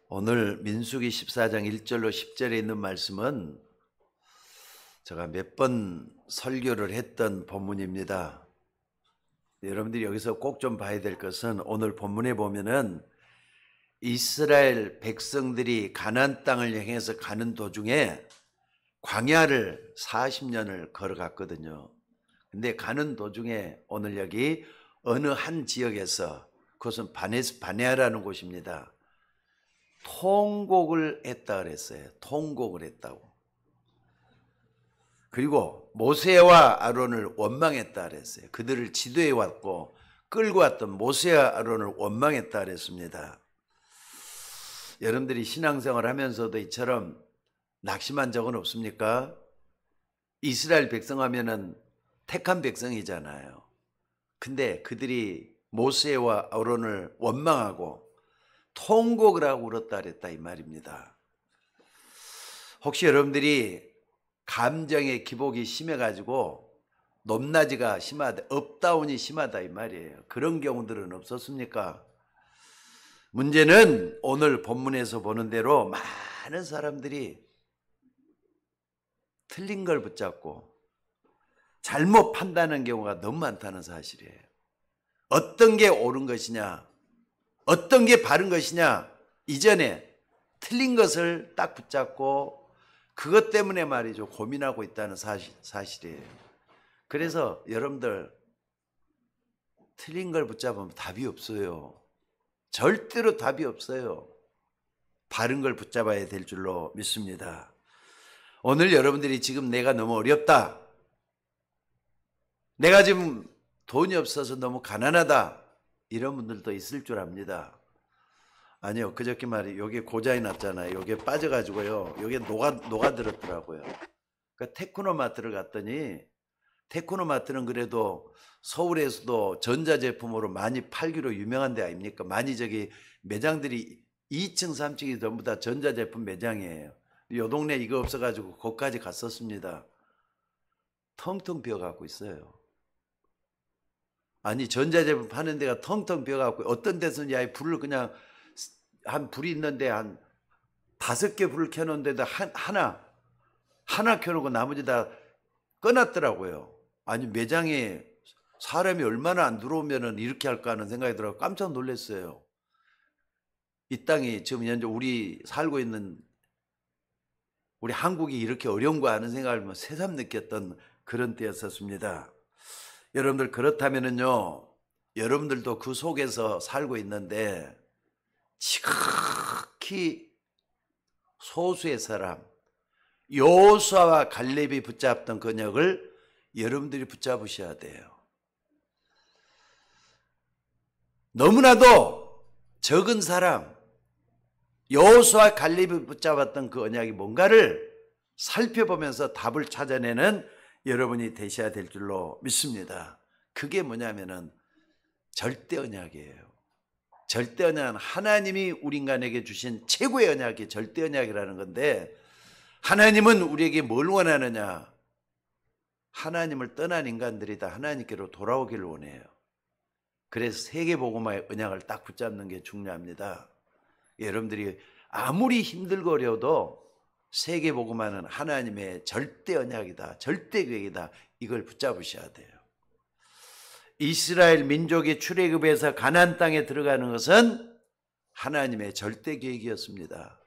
오늘 민수기 14장 1절로 10절에 있는 말씀은 제가 몇 번 설교를 했던 본문입니다. 여러분들이 여기서 꼭 좀 봐야 될 것은 오늘 본문에 보면은 이스라엘 백성들이 가나안 땅을 향해서 가는 도중에 광야를 40년을 걸어갔거든요. 근데 가는 도중에 오늘 여기 어느 한 지역에서, 그것은 바네아라는 곳입니다, 통곡을 했다 그랬어요. 통곡을 했다고. 그리고 모세와 아론을 원망했다 그랬어요. 그들을 지도해 왔고 끌고 왔던 모세와 아론을 원망했다 그랬습니다. 여러분들이 신앙생활 하면서도 이처럼 낙심한 적은 없습니까? 이스라엘 백성 하면은 택한 백성이잖아요. 근데 그들이 모세와 아론을 원망하고 통곡을 하고 울었다 그랬다 이 말입니다. 혹시 여러분들이 감정의 기복이 심해가지고 높낮이가 심하다, 업다운이 심하다 이 말이에요. 그런 경우들은 없었습니까? 문제는 오늘 본문에서 보는 대로 많은 사람들이 틀린 걸 붙잡고 잘못 판단하는 경우가 너무 많다는 사실이에요. 어떤 게 옳은 것이냐, 어떤 게 바른 것이냐, 이전에 틀린 것을 딱 붙잡고 그것 때문에 말이죠, 고민하고 있다는 사실이에요. 그래서 여러분들 틀린 걸 붙잡으면 답이 없어요. 절대로 답이 없어요. 바른 걸 붙잡아야 될 줄로 믿습니다. 오늘 여러분들이 지금 내가 너무 어렵다, 내가 지금 돈이 없어서 너무 가난하다, 이런 분들도 있을 줄 압니다. 아니요, 그저께 말이 여기 고장이 났잖아요. 여기에 빠져가지고요, 여기에 녹아들었더라고요. 그러니까 테크노마트를 갔더니, 테크노마트는 그래도 서울에서도 전자제품으로 많이 팔기로 유명한 데 아닙니까? 많이 저기 매장들이 2층 3층이 전부 다 전자제품 매장이에요. 요 동네 이거 없어가지고 거기까지 갔었습니다. 텅텅 비어갖고 있어요. 아니, 전자제품 파는 데가 텅텅 비어갖고, 어떤 데서는 야, 불을 그냥 한 불이 있는데 한 5개 불을 켜놓는데도 하나 켜놓고 나머지 다 꺼놨더라고요. 아니, 매장에 사람이 얼마나 안 들어오면은 이렇게 할까 하는 생각이 들어서 깜짝 놀랐어요. 이 땅이 지금 현재 우리 살고 있는 우리 한국이 이렇게 어려운가 하는 생각을 새삼 느꼈던 그런 때였었습니다. 여러분들, 그렇다면은요, 여러분들도 그 속에서 살고 있는데 지극히 소수의 사람, 여호수아와 갈렙이 붙잡던 근역을 여러분들이 붙잡으셔야 돼요. 너무나도 적은 사람, 여호수아와 갈렙이 붙잡았던 그 언약이 뭔가를 살펴보면서 답을 찾아내는 여러분이 되셔야 될 줄로 믿습니다. 그게 뭐냐면은 절대 언약이에요. 절대 언약은 하나님이 우리 인간에게 주신 최고의 언약이 절대 언약이라는 건데, 하나님은 우리에게 뭘 원하느냐? 하나님을 떠난 인간들이 다 하나님께로 돌아오기를 원해요. 그래서 세계복음화의 언약을 딱 붙잡는 게 중요합니다. 여러분들이 아무리 힘들고 어려워도 세계복음화는 하나님의 절대 언약이다, 절대 계획이다, 이걸 붙잡으셔야 돼요. 이스라엘 민족이 출애굽에서 가나안 땅에 들어가는 것은 하나님의 절대 계획이었습니다.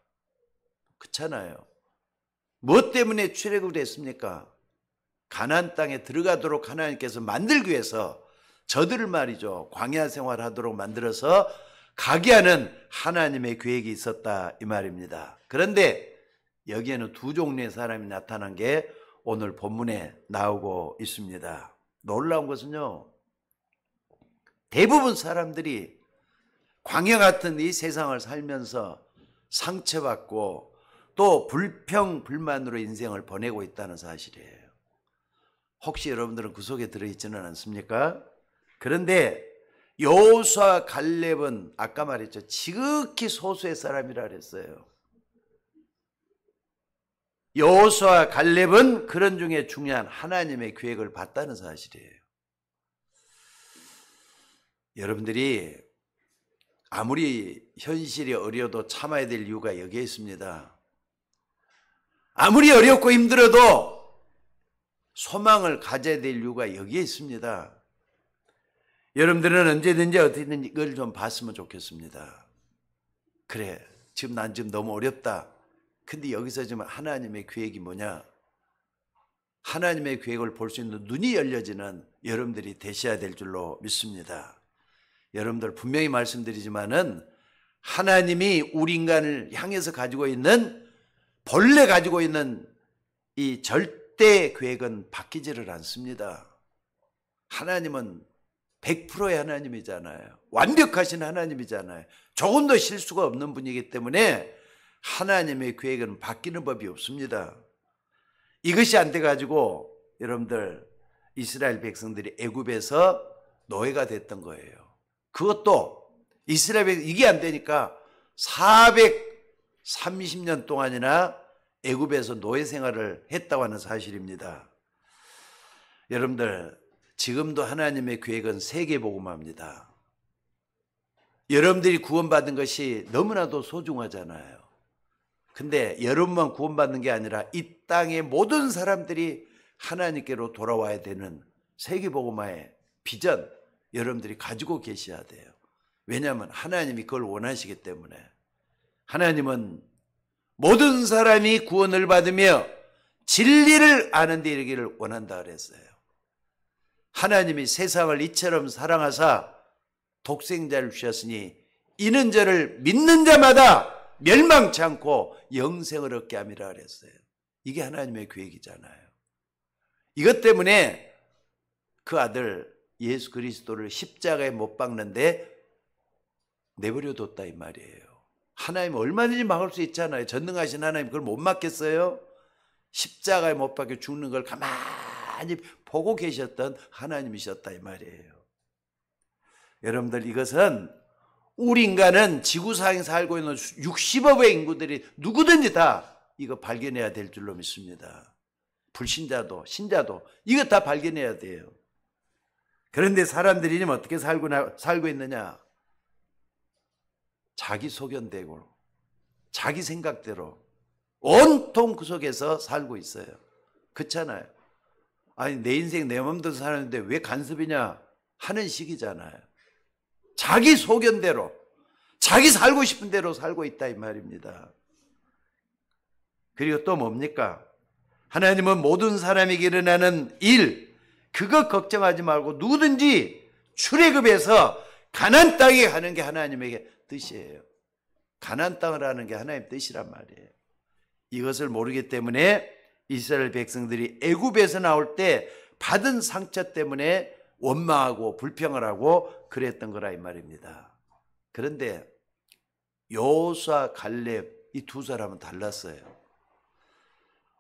그렇잖아요. 무엇 때문에 출애굽을 했습니까? 가나안 땅에 들어가도록 하나님께서 만들기 위해서 저들을 말이죠, 광야 생활하도록 만들어서 가게 하는 하나님의 계획이 있었다 이 말입니다. 그런데 여기에는 두 종류의 사람이 나타난 게 오늘 본문에 나오고 있습니다. 놀라운 것은요, 대부분 사람들이 광야 같은 이 세상을 살면서 상처받고 또 불평불만으로 인생을 보내고 있다는 사실이에요. 혹시 여러분들은 그 속에 들어있지는 않습니까? 그런데 여호수아와 갈렙은 아까 말했죠, 지극히 소수의 사람이라 그랬어요. 여호수아와 갈렙은 그런 중에 중요한 하나님의 계획을 봤다는 사실이에요. 여러분들이 아무리 현실이 어려도 참아야 될 이유가 여기에 있습니다. 아무리 어렵고 힘들어도 소망을 가져야 될 이유가 여기에 있습니다. 여러분들은 언제든지 어떻게든지 이걸 좀 봤으면 좋겠습니다. 그래, 난 지금 너무 어렵다. 근데 여기서 지금 하나님의 계획이 뭐냐? 하나님의 계획을 볼 수 있는 눈이 열려지는 여러분들이 되셔야 될 줄로 믿습니다. 여러분들 분명히 말씀드리지만은 하나님이 우리 인간을 향해서 가지고 있는 본래 가지고 있는 이 절대 계획은 바뀌지를 않습니다. 하나님은 100%의 하나님이잖아요. 완벽하신 하나님이잖아요. 조금도 실수가 없는 분이기 때문에 하나님의 계획은 바뀌는 법이 없습니다. 이것이 안 돼가지고 여러분들 이스라엘 백성들이 애굽에서 노예가 됐던 거예요. 그것도 이스라엘 백성 이게 안 되니까 430년 동안이나 애굽에서 노예 생활을 했다고 하는 사실입니다. 여러분들 지금도 하나님의 계획은 세계복음화입니다. 여러분들이 구원받은 것이 너무나도 소중하잖아요. 근데 여러분만 구원받는 게 아니라 이 땅의 모든 사람들이 하나님께로 돌아와야 되는 세계복음화의 비전 여러분들이 가지고 계셔야 돼요. 왜냐하면 하나님이 그걸 원하시기 때문에. 하나님은 모든 사람이 구원을 받으며 진리를 아는 데 이르기를 원한다 그랬어요. 하나님이 세상을 이처럼 사랑하사 독생자를 주셨으니 이는 저를 믿는 자마다 멸망치 않고 영생을 얻게 함이라 그랬어요. 이게 하나님의 계획이잖아요. 이것 때문에 그 아들 예수 그리스도를 십자가에 못 박는데 내버려 뒀다 이 말이에요. 하나님 얼마든지 막을 수 있잖아요. 전능하신 하나님 그걸 못 막겠어요? 십자가에 못 박혀 죽는 걸 가만히 보고 계셨던 하나님이셨다 이 말이에요. 여러분들 이것은 우리 인간은 지구상에 살고 있는 60억의 인구들이 누구든지 다 이거 발견해야 될 줄로 믿습니다. 불신자도 신자도 이거 다 발견해야 돼요. 그런데 사람들이 지금 어떻게 살고 있느냐? 자기 소견대로 자기 생각대로 온통 그 속에서 살고 있어요. 그렇잖아요. 아니 내 인생 내 마음대로 사는데 왜 간섭이냐 하는 식이잖아요. 자기 소견대로 자기 살고 싶은 대로 살고 있다 이 말입니다. 그리고 또 뭡니까? 하나님은 모든 사람에게 일어나는 일 그거 걱정하지 말고 누구든지 출애굽에서 가나안 땅에 가는 게 하나님의 뜻이에요. 가나안 땅을 하는 게 하나님의 뜻이란 말이에요. 이것을 모르기 때문에 이스라엘 백성들이 애굽에서 나올 때 받은 상처 때문에 원망하고 불평을 하고 그랬던 거라 이 말입니다. 그런데 여호수아 갈렙 이 두 사람은 달랐어요.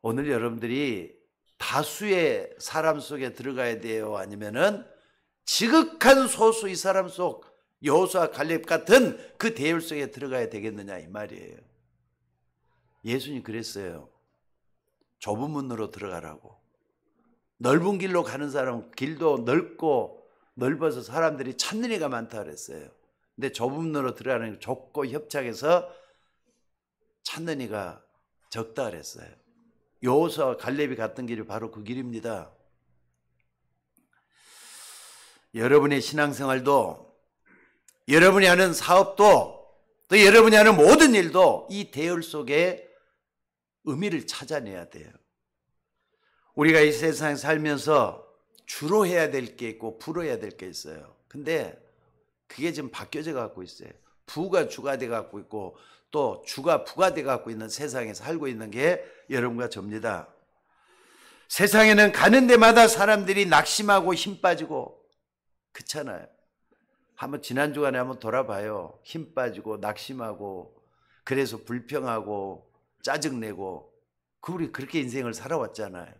오늘 여러분들이 다수의 사람 속에 들어가야 돼요? 아니면은 지극한 소수 이 사람 속 여호수아 갈렙 같은 그 대열 속에 들어가야 되겠느냐 이 말이에요. 예수님 그랬어요. 좁은 문으로 들어가라고. 넓은 길로 가는 사람은 길도 넓고 넓어서 사람들이 찾는 이가 많다 그랬어요. 근데 좁은 문으로 들어가는 게 좁고 협착해서 찾는 이가 적다 그랬어요. 여호수아와 갈렙이 갔던 길이 바로 그 길입니다. 여러분의 신앙생활도 여러분이 하는 사업도 또 여러분이 하는 모든 일도 이 대열 속에 의미를 찾아내야 돼요. 우리가 이 세상에 살면서 주로 해야 될 게 있고 부로 해야 될 게 있어요. 근데 그게 지금 바뀌어져 갖고 있어요. 부가 주가 돼 갖고 있고 또 주가 부가 돼 갖고 있는 세상에 살고 있는 게 여러분과 저입니다. 세상에는 가는 데마다 사람들이 낙심하고 힘 빠지고 그렇잖아요. 한번 지난 주간에 한번 돌아봐요. 힘 빠지고 낙심하고 그래서 불평하고 짜증내고 우리 그렇게 인생을 살아왔잖아요.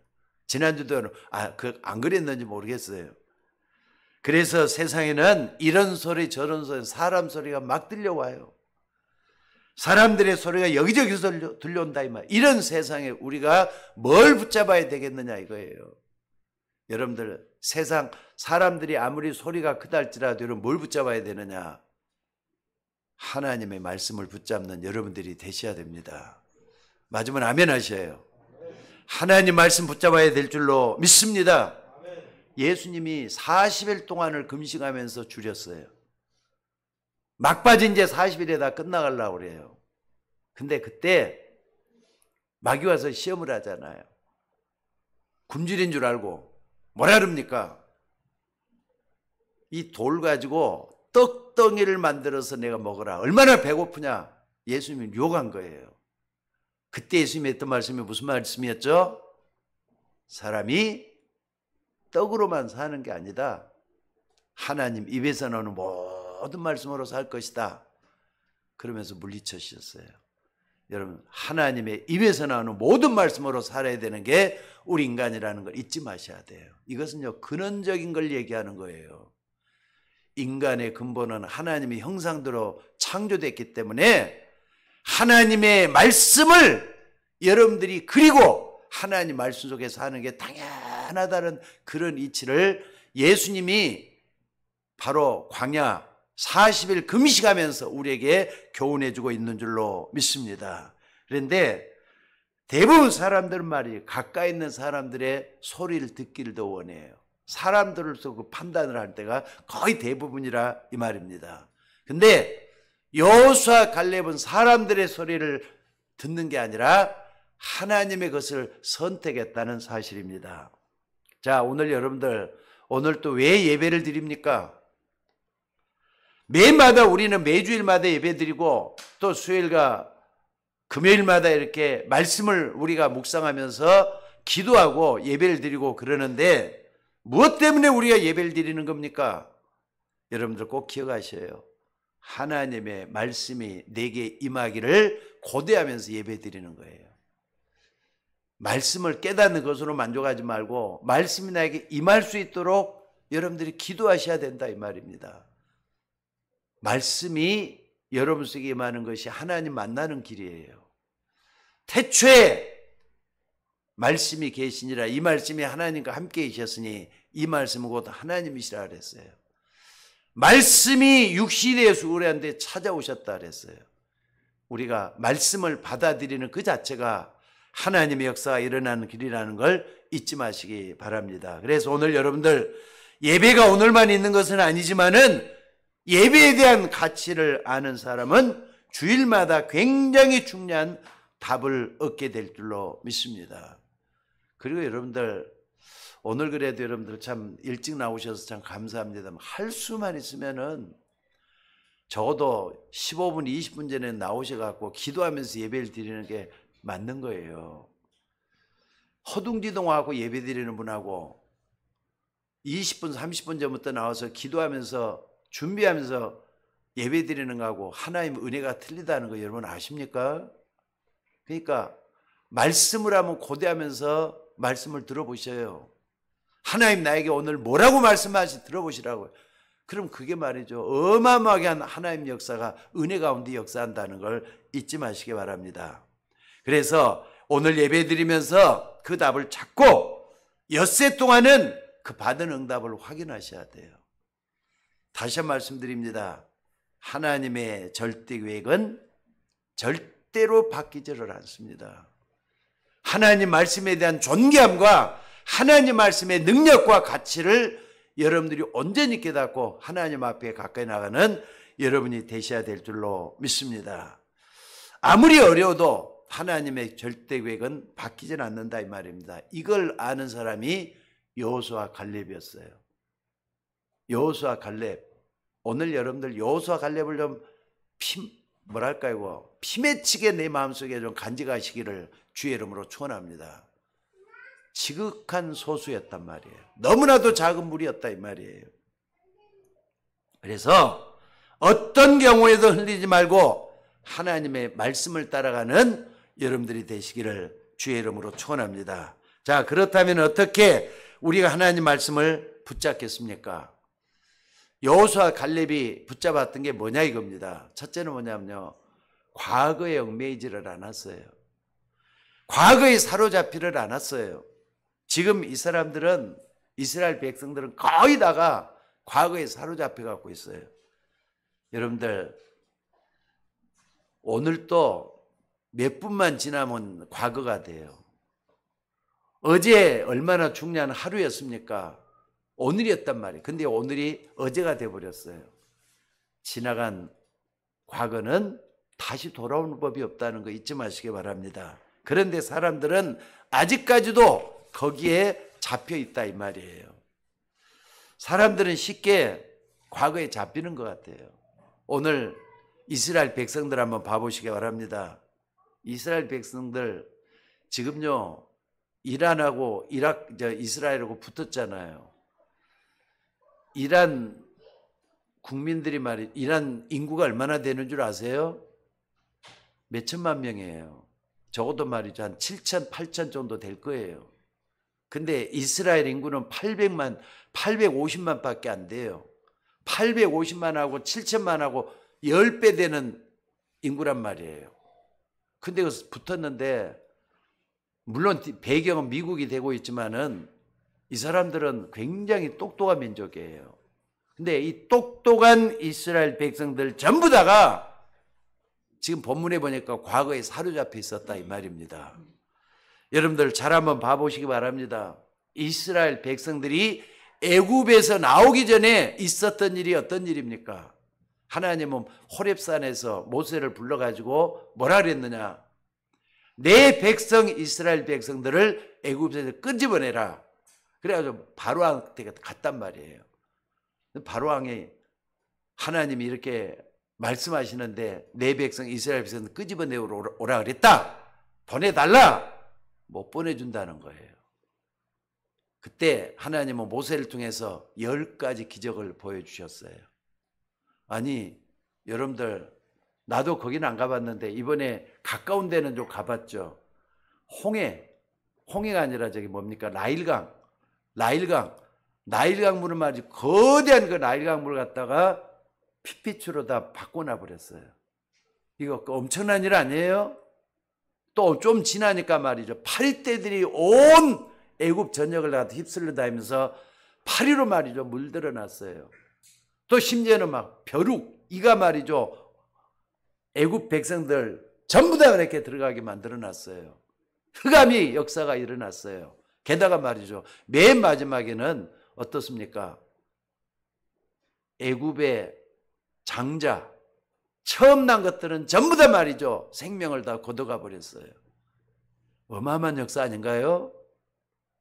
지난주도 안 그랬는지 모르겠어요. 그래서 세상에는 이런 소리 저런 소리 사람 소리가 막 들려와요. 사람들의 소리가 여기저기서 들려온다 이 말. 이런 세상에 우리가 뭘 붙잡아야 되겠느냐 이거예요. 여러분들 세상 사람들이 아무리 소리가 크다 할지라도 뭘 붙잡아야 되느냐? 하나님의 말씀을 붙잡는 여러분들이 되셔야 됩니다. 맞으면 아멘 하셔요. 하나님 말씀 붙잡아야 될 줄로 믿습니다. 예수님이 40일 동안을 금식하면서 줄였어요. 막바지 이제 40일에 다 끝나가려고 그래요. 근데 그때 마귀 와서 시험을 하잖아요. 굶주린 줄 알고 뭐라 그럽니까? 이 돌 가지고 떡덩이를 만들어서 내가 먹어라. 얼마나 배고프냐? 예수님이 유혹한 거예요. 그때 예수님이 했던 말씀이 무슨 말씀이었죠? 사람이 떡으로만 사는 게 아니다. 하나님 입에서 나오는 모든 말씀으로 살 것이다. 그러면서 물리쳐주셨어요. 여러분, 하나님의 입에서 나오는 모든 말씀으로 살아야 되는 게 우리 인간이라는 걸 잊지 마셔야 돼요. 이것은요, 근원적인 걸 얘기하는 거예요. 인간의 근본은 하나님의 형상대로 창조됐기 때문에 하나님의 말씀을 여러분들이 그리고 하나님 말씀 속에서 하는 게 당연하다는 그런 이치를 예수님이 바로 광야 40일 금식하면서 우리에게 교훈해주고 있는 줄로 믿습니다. 그런데 대부분 사람들은 말이에요. 가까이 있는 사람들의 소리를 듣기를 더 원해요. 사람들로서 그 판단을 할 때가 거의 대부분이라 이 말입니다. 근데 여호수아 갈렙은 사람들의 소리를 듣는 게 아니라 하나님의 것을 선택했다는 사실입니다. 자, 오늘 여러분들, 오늘 또 왜 예배를 드립니까? 매일마다 우리는 매주일마다 예배 드리고 또 수요일과 금요일마다 이렇게 말씀을 우리가 묵상하면서 기도하고 예배를 드리고 그러는데 무엇 때문에 우리가 예배를 드리는 겁니까? 여러분들 꼭 기억하셔요. 하나님의 말씀이 내게 임하기를 고대하면서 예배 드리는 거예요. 말씀을 깨닫는 것으로 만족하지 말고 말씀이 나에게 임할 수 있도록 여러분들이 기도하셔야 된다 이 말입니다. 말씀이 여러분 속에 임하는 것이 하나님 만나는 길이에요. 태초에 말씀이 계시니라. 이 말씀이 하나님과 함께 계셨으니 이 말씀은 곧 하나님이시라 그랬어요. 말씀이 육신이 되어서 우리한테 찾아오셨다 그랬어요. 우리가 말씀을 받아들이는 그 자체가 하나님의 역사가 일어나는 길이라는 걸 잊지 마시기 바랍니다. 그래서 오늘 여러분들 예배가 오늘만 있는 것은 아니지만은 예배에 대한 가치를 아는 사람은 주일마다 굉장히 중요한 답을 얻게 될 줄로 믿습니다. 그리고 여러분들 오늘 그래도 여러분들 참 일찍 나오셔서 참 감사합니다. 할 수만 있으면은 적어도 15분, 20분 전에 나오셔갖고 기도하면서 예배를 드리는 게 맞는 거예요. 허둥지둥하고 예배 드리는 분하고 20분, 30분 전부터 나와서 기도하면서 준비하면서 예배 드리는 거하고 하나님의 은혜가 틀리다는 거 여러분 아십니까? 그러니까 말씀을 하면 고대하면서 말씀을 들어보셔요. 하나님 나에게 오늘 뭐라고 말씀하시 들어보시라고요. 그럼 그게 말이죠. 어마어마하게 한 하나님 역사가 은혜 가운데 역사한다는 걸 잊지 마시기 바랍니다. 그래서 오늘 예배 드리면서 그 답을 찾고 엿새 동안은 그 받은 응답을 확인하셔야 돼요. 다시 한번 말씀드립니다. 하나님의 절대 계획은 절대로 바뀌지를 않습니다. 하나님 말씀에 대한 존귀함과 하나님 말씀의 능력과 가치를 여러분들이 온전히 깨닫고 하나님 앞에 가까이 나가는 여러분이 되셔야 될 줄로 믿습니다. 아무리 어려워도 하나님의 절대 계획은 바뀌지 않는다 이 말입니다. 이걸 아는 사람이 여호수아 갈렙이었어요. 여호수아 갈렙. 오늘 여러분들 여호수아 갈렙을 좀 피맺히게 내 마음속에 좀 간직하시기를 주의 이름으로 축원합니다. 지극한 소수였단 말이에요. 너무나도 작은 무리였다 이 말이에요. 그래서 어떤 경우에도 흘리지 말고 하나님의 말씀을 따라가는 여러분들이 되시기를 주의 이름으로 축원합니다. 자, 그렇다면 어떻게 우리가 하나님 말씀을 붙잡겠습니까? 여호수아 갈렙이 붙잡았던 게 뭐냐 이겁니다. 첫째는 뭐냐면요, 과거에 얽매이지를 않았어요. 과거에 사로잡히를 않았어요. 지금 이 사람들은, 이스라엘 백성들은 거의 다가 과거에 사로잡혀 갖고 있어요. 여러분들 오늘도 몇 분만 지나면 과거가 돼요. 어제 얼마나 중요한 하루였습니까? 오늘이었단 말이에요. 근데 오늘이 어제가 돼버렸어요. 지나간 과거는 다시 돌아오는 법이 없다는 거 잊지 마시기 바랍니다. 그런데 사람들은 아직까지도 거기에 잡혀 있다 이 말이에요. 사람들은 쉽게 과거에 잡히는 것 같아요. 오늘 이스라엘 백성들 한번 봐보시기 바랍니다. 이스라엘 백성들 지금요 이란하고 이스라엘하고 붙었잖아요. 이란 국민들이 이란 인구가 얼마나 되는 줄 아세요? 몇 천만 명이에요. 적어도 말이죠 한 7천, 8천 정도 될 거예요. 근데 이스라엘 인구는 850만 밖에 안 돼요. 850만하고 7천만하고 10배 되는 인구란 말이에요. 근데 붙었는데 물론 배경은 미국이 되고 있지만은 이 사람들은 굉장히 똑똑한 민족이에요. 근데 이 똑똑한 이스라엘 백성들 전부 다가 지금 본문에 보니까 과거에 사로잡혀 있었다 이 말입니다. 여러분들 잘 한번 봐보시기 바랍니다. 이스라엘 백성들이 애굽에서 나오기 전에 있었던 일이 어떤 일입니까? 하나님은 호렙산에서 모세를 불러가지고 뭐라 그랬느냐? 내 백성 이스라엘 백성들을 애굽에서 끄집어내라. 그래가지고 바로왕한테 갔단 말이에요. 바로왕이 하나님이 이렇게 말씀하시는데 내 백성 이스라엘 백성들 끄집어내어 오라 그랬다. 보내달라. 못 보내준다는 거예요. 그때 하나님은 모세를 통해서 10가지 기적을 보여주셨어요. 아니 여러분들 나도 거기는 안 가봤는데 이번에 가까운 데는 좀 가봤죠. 홍해가 아니라 저기 뭡니까 나일강 물을 말이지 거대한 그 나일강 물을 갖다가 핏빛으로 다 바꿔놔 버렸어요. 이거 엄청난 일 아니에요? 또 좀 지나니까 말이죠. 파리떼들이 온 애굽 전역을 다 휩쓸려 다니면서 파리로 말이죠 물들어 놨어요. 또 심지어는 막 벼룩 이가 말이죠 애굽 백성들 전부 다 이렇게 들어가게 만들어 놨어요. 흑암이 역사가 일어났어요. 게다가 말이죠 맨 마지막에는 어떻습니까? 애굽의 장자 처음 난 것들은 전부 다 말이죠 생명을 다 걷어가 버렸어요. 어마어마한 역사 아닌가요?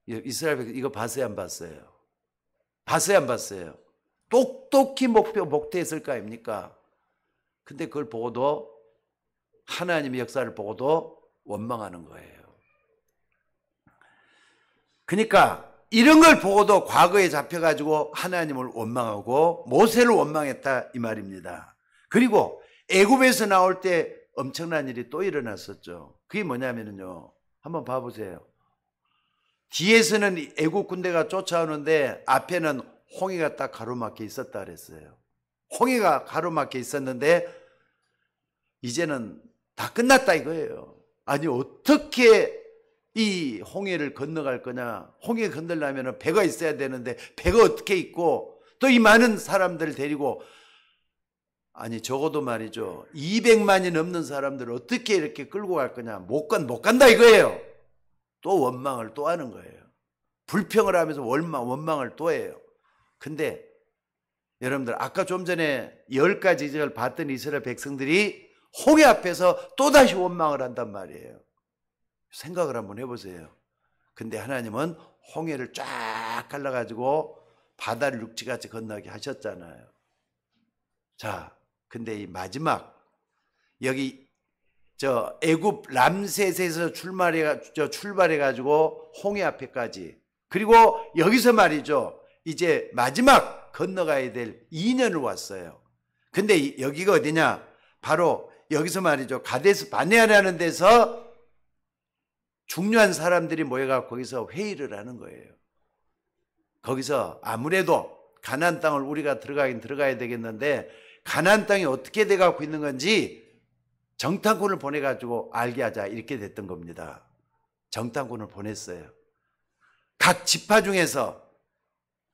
이스라엘 백성 이거 봤어요 안 봤어요? 봤어요 안 봤어요? 똑똑히 목도했을 거 아닙니까? 근데 그걸 보고도 하나님의 역사를 보고도 원망하는 거예요. 그러니까 이런 걸 보고도 과거에 잡혀가지고 하나님을 원망하고 모세를 원망했다 이 말입니다. 그리고 애굽에서 나올 때 엄청난 일이 또 일어났었죠. 그게 뭐냐면요 한번 봐보세요. 뒤에서는 애굽 군대가 쫓아오는데 앞에는 홍해가 딱 가로막혀 있었다 그랬어요. 홍해가 가로막혀 있었는데 이제는 다 끝났다 이거예요. 아니 어떻게 이 홍해를 건너갈 거냐? 홍해 건너려면 배가 있어야 되는데 배가 어떻게 있고 또 이 많은 사람들을 데리고 아니 적어도 말이죠 200만이 넘는 사람들을 어떻게 이렇게 끌고 갈 거냐? 못 간다 이거예요. 또 원망을 또 하는 거예요. 불평을 하면서 원망을 또 해요. 근데 여러분들 아까 좀 전에 10가지 이적을 봤던 이스라엘 백성들이 홍해 앞에서 또다시 원망을 한단 말이에요. 생각을 한번 해보세요. 근데 하나님은 홍해를 쫙 갈라가지고 바다를 육지같이 건너게 하셨잖아요. 자, 근데 이 마지막 여기 저 애굽 람셋에서 출발해가지고 홍해 앞에까지 그리고 여기서 말이죠 이제 마지막 건너가야 될 2년을 왔어요. 근데 여기가 어디냐? 바로 여기서 말이죠 가데스 바네아라는 데서 중요한 사람들이 모여가 거기서 회의를 하는 거예요. 거기서 아무래도 가나안 땅을 우리가 들어가야 되겠는데 가나안 땅이 어떻게 돼가고 있는 건지 정탐꾼을 보내가지고 알게 하자 이렇게 됐던 겁니다. 정탐꾼을 보냈어요. 각 지파 중에서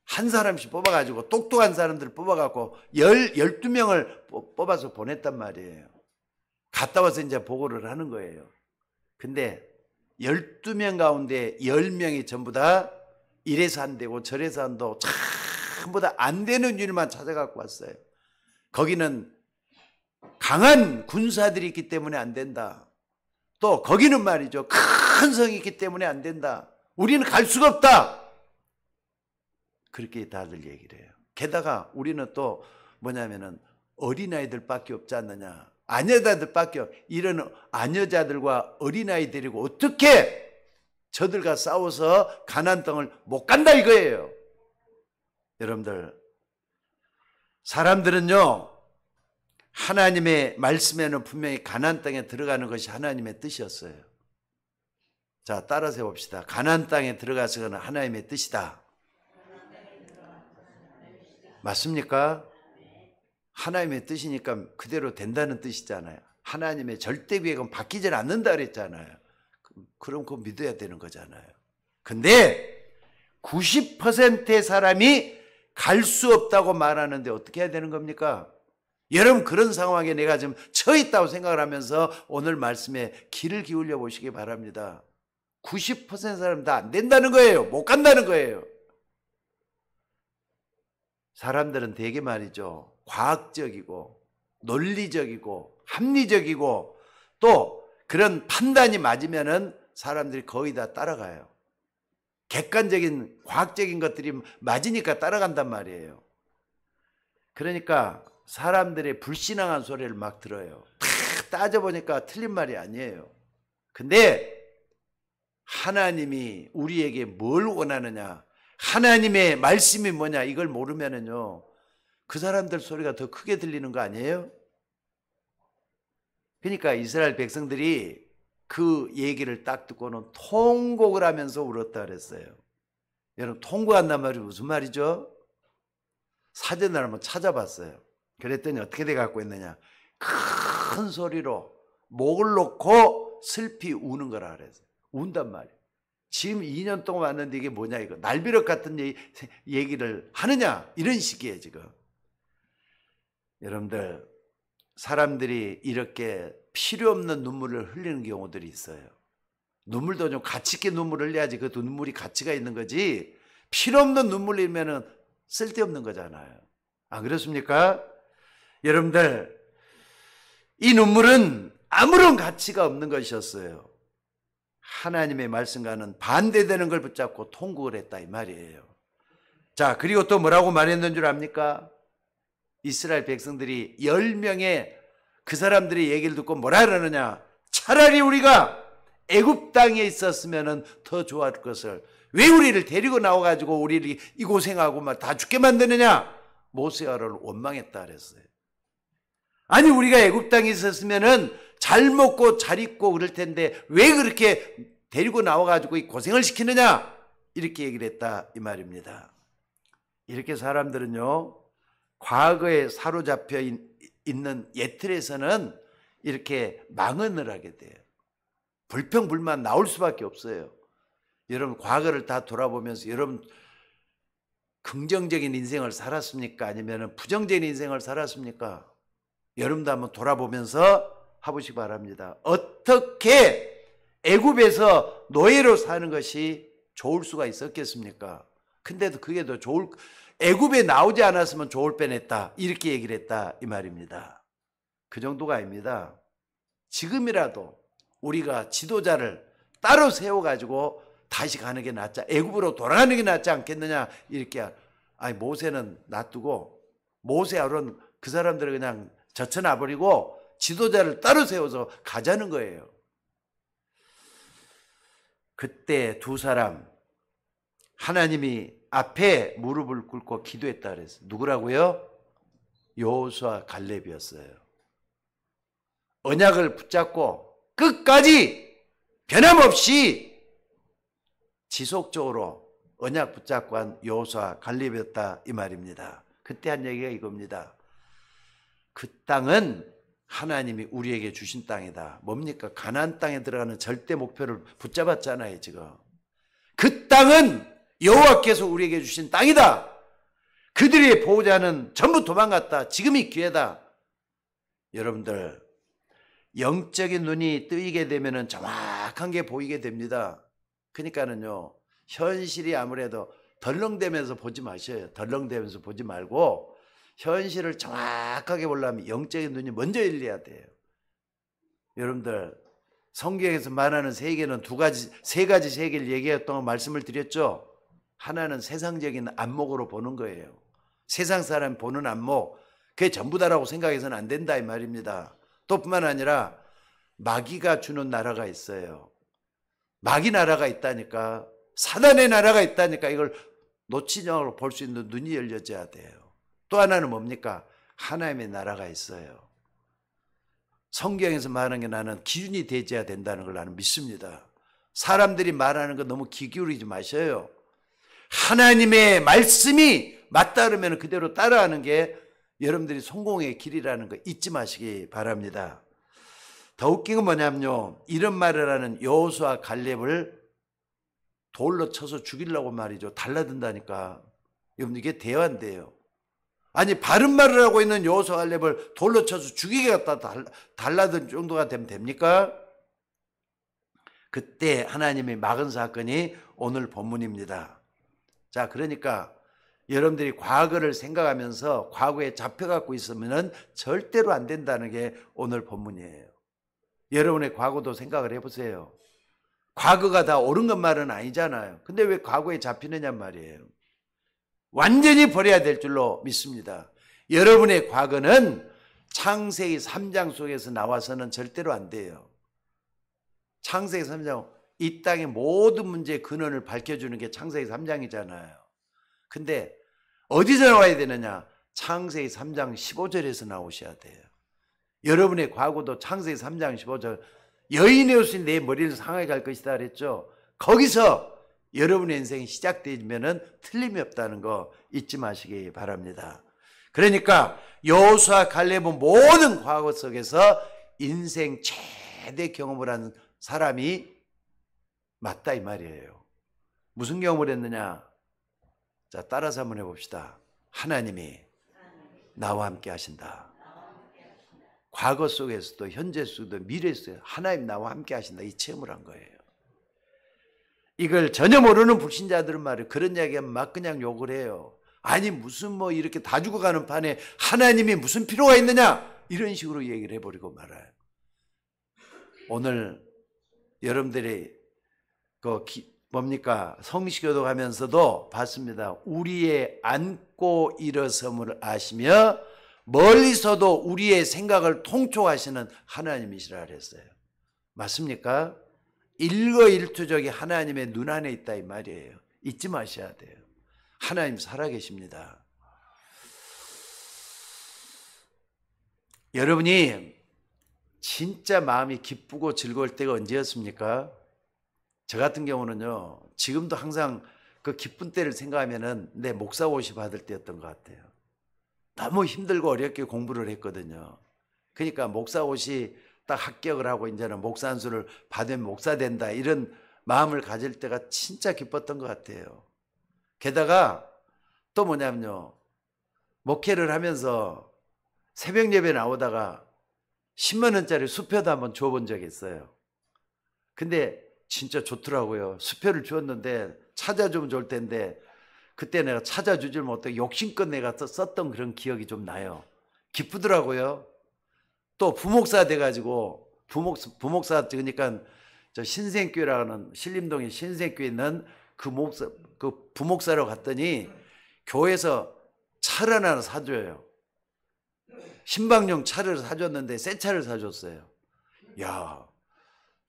한 사람씩 뽑아가지고 똑똑한 사람들을 뽑아갖고 12명을 뽑아서 보냈단 말이에요. 갔다 와서 이제 보고를 하는 거예요. 근데 12명 가운데 10명이 전부 다 이래서 안 되고 저래서 안 되고 전부 다 안 되는 일만 찾아갖고 왔어요. 거기는 강한 군사들이 있기 때문에 안 된다. 또 거기는 말이죠, 큰 성이 있기 때문에 안 된다. 우리는 갈 수가 없다. 그렇게 다들 얘기를 해요. 게다가 우리는 또 뭐냐면은 어린아이들밖에 없지 않느냐, 아녀자들밖에, 이런 아녀자들과 어린아이 데리고 어떻게 저들과 싸워서 가나안 땅을 못 간다 이거예요. 여러분들, 사람들은요 하나님의 말씀에는 분명히 가나안 땅에 들어가는 것이 하나님의 뜻이었어요. 자, 따라서 해봅시다. 가나안 땅에 들어가서는 하나님의 뜻이다. 맞습니까? 하나님의 뜻이니까 그대로 된다는 뜻이잖아요. 하나님의 절대 계획은 바뀌지 않는다 그랬잖아요. 그럼 그거 믿어야 되는 거잖아요. 근데 90%의 사람이 갈 수 없다고 말하는데 어떻게 해야 되는 겁니까? 여러분, 그런 상황에 내가 지금 처해 있다고 생각을 하면서 오늘 말씀에 귀를 기울여 보시기 바랍니다. 90% 사람 다 안 된다는 거예요. 못 간다는 거예요. 사람들은 되게 말이죠, 과학적이고 논리적이고 합리적이고 또 그런 판단이 맞으면은 사람들이 거의 다 따라가요. 객관적인 과학적인 것들이 맞으니까 따라간단 말이에요. 그러니까 사람들의 불신앙한 소리를 막 들어요. 다 따져보니까 틀린 말이 아니에요. 근데 하나님이 우리에게 뭘 원하느냐, 하나님의 말씀이 뭐냐, 이걸 모르면은요 그 사람들 소리가 더 크게 들리는 거 아니에요? 그러니까 이스라엘 백성들이 그 얘기를 딱 듣고는 통곡을 하면서 울었다 그랬어요. 여러분, 통곡한단 말이 무슨 말이죠? 사전을 한번 찾아봤어요. 그랬더니 어떻게 돼 갖고 있느냐, 큰 소리로 목을 놓고 슬피 우는 거라 그랬어요. 운단 말이에요. 지금 2년 동안 왔는데 이게 뭐냐, 이거 날비력 같은 얘기를 하느냐, 이런 식이에요 지금. 여러분들, 사람들이 이렇게 필요 없는 눈물을 흘리는 경우들이 있어요. 눈물도 좀 가치 있게 눈물을 흘려야지 그 눈물이 가치가 있는 거지, 필요 없는 눈물 흘리면은 쓸데없는 거잖아요. 안 그렇습니까? 여러분들, 이 눈물은 아무런 가치가 없는 것이었어요. 하나님의 말씀과는 반대되는 걸 붙잡고 통곡을 했다 이 말이에요. 자, 그리고 또 뭐라고 말했는 줄 압니까? 이스라엘 백성들이 10명의 그 사람들의 얘기를 듣고 뭐라 그러느냐, 차라리 우리가 애굽 땅에 있었으면 더 좋았을 것을, 왜 우리를 데리고 나와가지고 우리를 이 고생하고 막 다 죽게 만드느냐, 모세아를 원망했다 그랬어요. 아니, 우리가 애굽 땅에 있었으면 잘 먹고 잘 입고 그럴 텐데 왜 그렇게 데리고 나와가지고 이 고생을 시키느냐, 이렇게 얘기를 했다 이 말입니다. 이렇게 사람들은요 과거에 사로잡혀 있는 예틀에서는 이렇게 망언을 하게 돼요. 불평불만 나올 수밖에 없어요. 여러분, 과거를 다 돌아보면서 여러분 긍정적인 인생을 살았습니까? 아니면 부정적인 인생을 살았습니까? 여러분도 한번 돌아보면서 해보시기 바랍니다. 어떻게 애굽에서 노예로 사는 것이 좋을 수가 있었겠습니까? 근데도 그게 더 좋을, 애굽에 나오지 않았으면 좋을 뻔했다, 이렇게 얘기를 했다 이 말입니다. 그 정도가 아닙니다. 지금이라도 우리가 지도자를 따로 세워가지고 다시 가는 게 낫지, 애굽으로 돌아가는 게 낫지 않겠느냐, 이렇게. 아니, 모세는 놔두고 모세 아론 그 사람들을 그냥 젖혀놔버리고 지도자를 따로 세워서 가자는 거예요. 그때 두 사람, 하나님이 앞에 무릎을 꿇고 기도했다 그랬어요. 누구라고요? 여호수아 갈렙이었어요. 언약을 붙잡고 끝까지 변함없이 지속적으로 언약 붙잡고 한 여호수아 갈렙이었다 이 말입니다. 그때 한 얘기가 이겁니다. 그 땅은 하나님이 우리에게 주신 땅이다. 뭡니까? 가나안 땅에 들어가는 절대 목표를 붙잡았잖아요 지금. 그 땅은 여호와께서 우리에게 주신 땅이다. 그들의 보호자는 전부 도망갔다. 지금이 기회다. 여러분들, 영적인 눈이 뜨이게 되면은 정확한 게 보이게 됩니다. 그러니까는요, 현실이 아무래도 덜렁대면서 보지 마셔요. 덜렁대면서 보지 말고 현실을 정확하게 보려면 영적인 눈이 먼저 열려야 돼요. 여러분들, 성경에서 말하는 세계는 세 가지 세계를 얘기했던 거 말씀을 드렸죠. 하나는 세상적인 안목으로 보는 거예요. 세상 사람 보는 안목, 그게 전부다라고 생각해서는 안 된다 이 말입니다. 또 뿐만 아니라 마귀가 주는 나라가 있어요. 마귀 나라가 있다니까, 사단의 나라가 있다니까, 이걸 놓치냐고 볼 수 있는 눈이 열려져야 돼요. 또 하나는 뭡니까? 하나님의 나라가 있어요. 성경에서 말하는 게 나는 기준이 되어야 된다는 걸 나는 믿습니다. 사람들이 말하는 거 너무 귀 기울이지 마셔요. 하나님의 말씀이 맞다 그러면 그대로 따라하는 게 여러분들이 성공의 길이라는 거 잊지 마시기 바랍니다. 더 웃긴 건 뭐냐면요, 이런 말을 하는 여호수아 갈렙을 돌로 쳐서 죽이려고 말이죠. 달라든다니까. 여러분, 이게 대화인데요. 아니, 바른 말을 하고 있는 여호수아 갈렙을 돌로 쳐서 죽이게 갖다 달라든 정도가 되면 됩니까? 그때 하나님이 막은 사건이 오늘 본문입니다. 자, 그러니까 여러분들이 과거를 생각하면서 과거에 잡혀갖고 있으면 절대로 안 된다는 게 오늘 본문이에요. 여러분의 과거도 생각을 해보세요. 과거가 다 옳은 것 말은 아니잖아요. 근데 왜 과거에 잡히느냐 말이에요. 완전히 버려야 될 줄로 믿습니다. 여러분의 과거는 창세기 3장 속에서 나와서는 절대로 안 돼요. 창세기 3장, 이 땅의 모든 문제의 근원을 밝혀주는 게 창세기 3장이잖아요. 근데 어디서 나와야 되느냐? 창세기 3장 15절에서 나오셔야 돼요. 여러분의 과거도 창세기 3장 15절, 여인의 옷이 내 머리를 상하게 갈 것이다 그랬죠. 거기서 여러분의 인생이 시작되면은 틀림이 없다는 거 잊지 마시기 바랍니다. 그러니까 여호수아 갈렙은 모든 과거 속에서 인생 최대 경험을 한 사람이 맞다 이 말이에요. 무슨 경험을 했느냐? 자, 따라서 한번 해봅시다. 하나님이 나와 함께 하신다. 과거 속에서도 현재 속에도 미래 속에도 하나님 나와 함께 하신다, 이 체험을 한 거예요. 이걸 전혀 모르는 불신자들은 말이에요, 그런 이야기하면 막 그냥 욕을 해요. 아니 무슨 뭐 이렇게 다 죽어가는 판에 하나님이 무슨 필요가 있느냐, 이런 식으로 얘기를 해버리고 말아요. 오늘 여러분들이 뭡니까? 성시교도 가면서도 봤습니다. 우리의 앉고 일어섬을 아시며 멀리서도 우리의 생각을 통촉하시는 하나님이시라 그랬어요. 맞습니까? 일거일투족이 하나님의 눈 안에 있다 이 말이에요. 잊지 마셔야 돼요. 하나님 살아계십니다. 여러분이 진짜 마음이 기쁘고 즐거울 때가 언제였습니까? 저 같은 경우는요, 지금도 항상 그 기쁜 때를 생각하면은 내 목사 옷이 받을 때였던 것 같아요. 너무 힘들고 어렵게 공부를 했거든요. 그러니까 목사 옷이 딱 합격을 하고 이제는 목사 안수를 받으면 목사 된다, 이런 마음을 가질 때가 진짜 기뻤던 것 같아요. 게다가 또 뭐냐면요, 목회를 하면서 새벽 예배 나오다가 10만 원짜리 수표도 한번 줘본 적이 있어요. 근데 진짜 좋더라고요. 수표를 주었는데 찾아주면 좋을 텐데 그때 내가 찾아주질 못하고 욕심껏 내가 썼던 그런 기억이 좀 나요. 기쁘더라고요. 또 부목사 돼가지고 부목사 그러니까 저 신생교회라는 신림동에 신생교회 있는 그 부목사로 갔더니 교회에서 차를 하나 사줘요. 신방용 차를 사줬는데 새 차를 사줬어요. 야,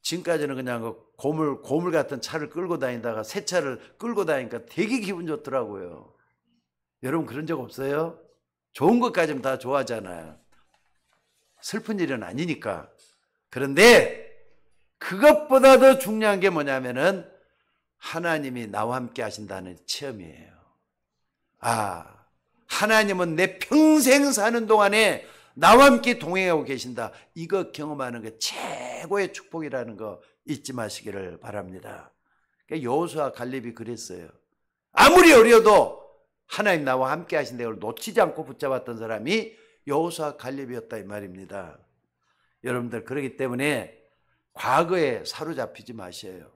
지금까지는 그냥 그 고물 같은 차를 끌고 다니다가 새 차를 끌고 다니니까 되게 기분 좋더라고요. 여러분 그런 적 없어요? 좋은 것까지는 다 좋아하잖아요. 슬픈 일은 아니니까. 그런데 그것보다 더 중요한 게 뭐냐면은 하나님이 나와 함께 하신다는 체험이에요. 아, 하나님은 내 평생 사는 동안에 나와 함께 동행하고 계신다. 이거 경험하는 게 최고의 축복이라는 거 잊지 마시기를 바랍니다. 그러니까 여호수아 갈렙이 그랬어요. 아무리 어려도 하나님 나와 함께 하신다, 이걸 놓치지 않고 붙잡았던 사람이 여호수아 갈렙이었다 이 말입니다. 여러분들 그렇기 때문에 과거에 사로잡히지 마셔요.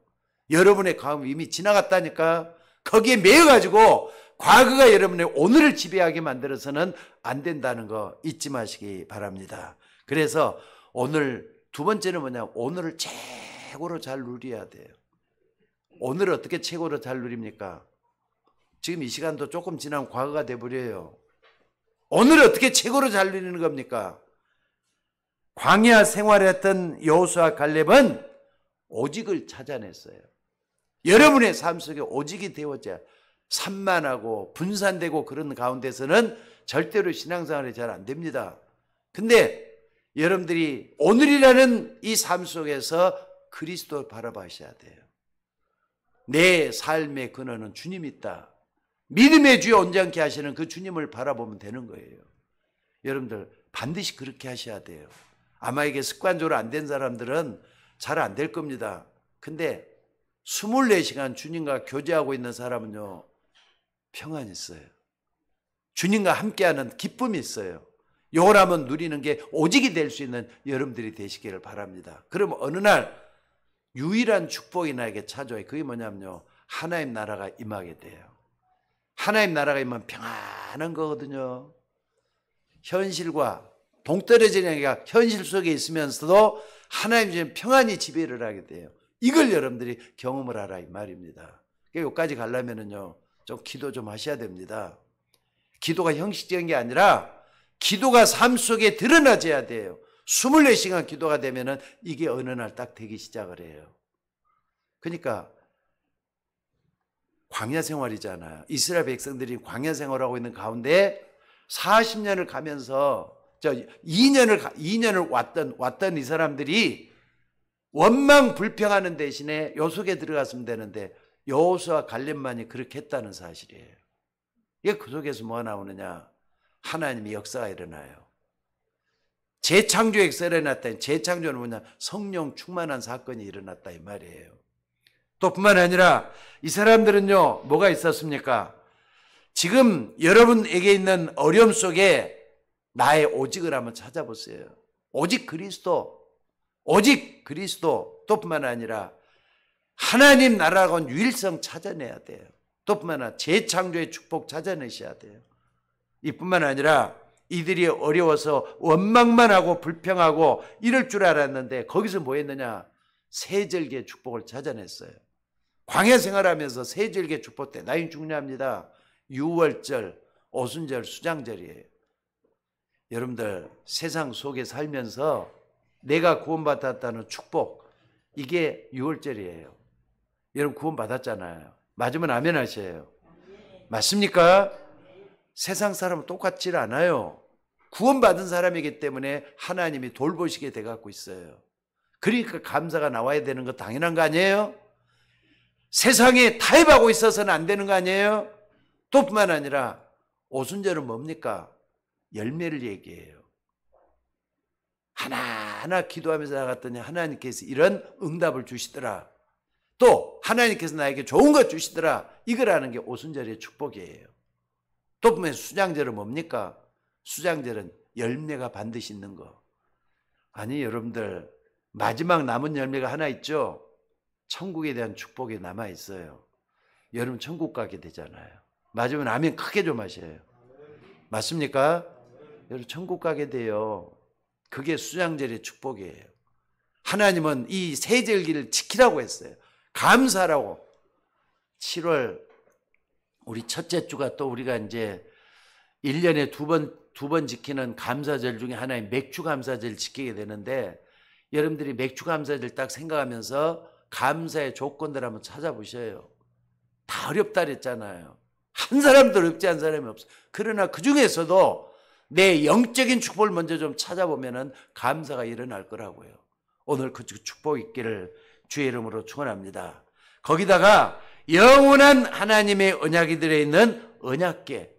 여러분의 과거는 이미 지나갔다니까. 거기에 매여가지고 과거가 여러분의 오늘을 지배하게 만들어서는 안 된다는 거 잊지 마시기 바랍니다. 그래서 오늘 두 번째는 뭐냐, 오늘을 최고로 잘 누려야 돼요. 오늘을 어떻게 최고로 잘 누립니까? 지금 이 시간도 조금 지나면 과거가 돼버려요. 오늘을 어떻게 최고로 잘 누리는 겁니까? 광야 생활했던 여호수아 갈렙은 오직을 찾아냈어요. 여러분의 삶 속에 오직이 되어져야 산만하고 분산되고 그런 가운데서는 절대로 신앙생활이 잘 안 됩니다. 근데 여러분들이 오늘이라는 이 삶 속에서 그리스도를 바라봐셔야 돼요. 내 삶의 근원은 주님 있다. 믿음의 주여 온전케 하시는 그 주님을 바라보면 되는 거예요. 여러분들 반드시 그렇게 하셔야 돼요. 아마 이게 습관적으로 안 된 사람들은 잘 안 될 겁니다. 근데 24시간 주님과 교제하고 있는 사람은요, 평안이 있어요. 주님과 함께하는 기쁨이 있어요. 요거라면 누리는 게 오직이 될 수 있는 여러분들이 되시기를 바랍니다. 그럼 어느 날 유일한 축복이 나에게 찾아와요. 그게 뭐냐면요, 하나님 나라가 임하게 돼요. 하나님 나라가 임하면 평안한 거거든요. 현실과 동떨어지는 게 현실 속에 있으면서도 하나님 주신 평안이 지배를 하게 돼요. 이걸 여러분들이 경험을 하라 이 말입니다. 여기까지 가려면은요, 좀 기도 좀 하셔야 됩니다. 기도가 형식적인 게 아니라 기도가 삶 속에 드러나져야 돼요. 24시간 기도가 되면은 이게 어느 날 딱 되기 시작을 해요. 그러니까 광야 생활이잖아요. 이스라엘 백성들이 광야 생활하고 있는 가운데 40년을 가면서 2년을 왔던 이 사람들이 원망 불평하는 대신에 요 속에 들어갔으면 되는데 여호수아 갈렙만이 그렇게 했다는 사실이에요. 이게 그 속에서 뭐가 나오느냐? 하나님의 역사가 일어나요. 재창조 역사가 일어났다. 재창조는 뭐냐? 성령 충만한 사건이 일어났다 이 말이에요. 또 뿐만 아니라 이 사람들은요, 뭐가 있었습니까? 지금 여러분에게 있는 어려움 속에 나의 오직을 한번 찾아보세요. 오직 그리스도, 오직 그리스도. 또 뿐만 아니라 하나님 나라하고는 유일성 찾아내야 돼요. 또 뿐만 아니라 재창조의 축복 찾아내셔야 돼요. 이뿐만 아니라 이들이 어려워서 원망만 하고 불평하고 이럴 줄 알았는데 거기서 뭐 했느냐? 세절기의 축복을 찾아냈어요. 광야 생활하면서 세절기의 축복 때 대단히 중요합니다. 유월절, 오순절, 수장절이에요. 여러분들 세상 속에 살면서 내가 구원받았다는 축복, 이게 유월절이에요. 여러분 구원받았잖아요. 맞으면 아멘 하셔요. 맞습니까? 세상 사람은 똑같지 않아요. 구원받은 사람이기 때문에 하나님이 돌보시게 돼갖고 있어요. 그러니까 감사가 나와야 되는 거 당연한 거 아니에요? 세상에 타협하고 있어서는 안 되는 거 아니에요? 또 뿐만 아니라 오순절은 뭡니까? 열매를 얘기해요. 하나하나 기도하면서 나갔더니 하나님께서 이런 응답을 주시더라. 또 하나님께서 나에게 좋은 것 주시더라. 이걸 하는 게 오순절의 축복이에요. 또 보면 수장절은 뭡니까? 수장절은 열매가 반드시 있는 거. 아니 여러분들, 마지막 남은 열매가 하나 있죠? 천국에 대한 축복이 남아있어요. 여러분 천국 가게 되잖아요. 맞으면 아멘 크게 좀 하셔요. 맞습니까? 여러분 천국 가게 돼요. 그게 수장절의 축복이에요. 하나님은 이 세절기를 지키라고 했어요. 감사라고. 7월 우리 첫째 주가 또 우리가 이제 1년에 두 번 지키는 감사절 중에 하나인 맥주 감사절 지키게 되는데, 여러분들이 맥주 감사절 딱 생각하면서 감사의 조건들 한번 찾아보셔요. 다 어렵다 그랬잖아요. 한 사람도 어렵지 않은 사람이 없어. 그러나 그 중에서도 내 영적인 축복을 먼저 좀 찾아보면은 감사가 일어날 거라고요. 오늘 그 축복 있기를 주의 이름으로 축원합니다. 거기다가 영원한 하나님의 언약이 들어있는 언약궤.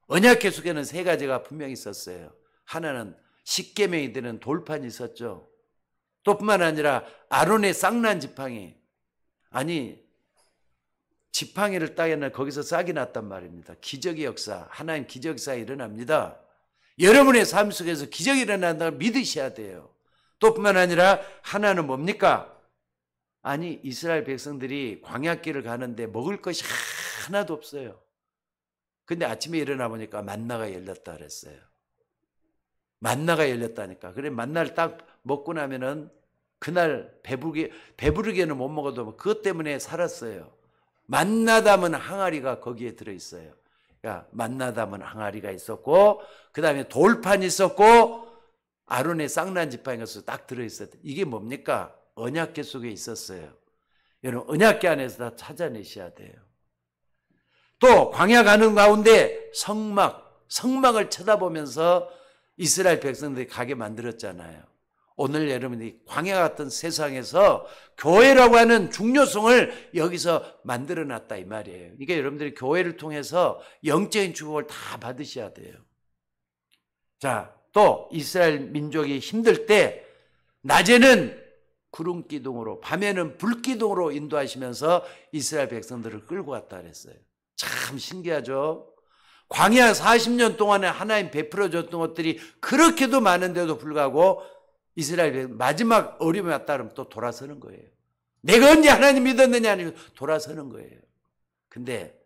언약궤 속에는 세 가지가 분명히 있었어요. 하나는 십계명이 되는 돌판이 있었죠. 또 뿐만 아니라 아론의 쌍난 지팡이. 아니 지팡이를 따겠나 거기서 싹이 났단 말입니다. 기적의 역사, 하나님 기적 역사가 일어납니다. 여러분의 삶 속에서 기적이 일어난다는 걸 믿으셔야 돼요. 또 뿐만 아니라 하나는 뭡니까? 아니 이스라엘 백성들이 광야길을 가는데 먹을 것이 하나도 없어요. 근데 아침에 일어나 보니까 만나가 열렸다 그랬어요. 만나가 열렸다니까. 그래 만나를 딱 먹고 나면은 그날 배부르게는 못 먹어도 그것 때문에 살았어요. 만나 담은 항아리가 거기에 들어있어요. 그러니까 만나 담은 항아리가 있었고 그 다음에 돌판이 있었고 아론의 쌍난 지팡이가 딱 들어있었대. 이게 뭡니까? 언약궤 속에 있었어요. 여러분 언약궤 안에서 다 찾아내셔야 돼요. 또 광야 가는 가운데 성막을 쳐다보면서 이스라엘 백성들이 가게 만들었잖아요. 오늘 여러분이 광야 같은 세상에서 교회라고 하는 중요성을 여기서 만들어놨다 이 말이에요. 그러니까 여러분들이 교회를 통해서 영적인 축복을 다 받으셔야 돼요. 자, 또 이스라엘 민족이 힘들 때 낮에는 구름 기둥으로 밤에는 불 기둥으로 인도하시면서 이스라엘 백성들을 끌고 갔다 그랬어요. 참 신기하죠. 광야 40년 동안에 하나님 베풀어 줬던 것들이 그렇게도 많은데도 불구하고 이스라엘 마지막 어려움이 왔다 그러면 또 돌아서는 거예요. 내가 언제 하나님 믿었느냐 아니면 돌아서는 거예요. 근데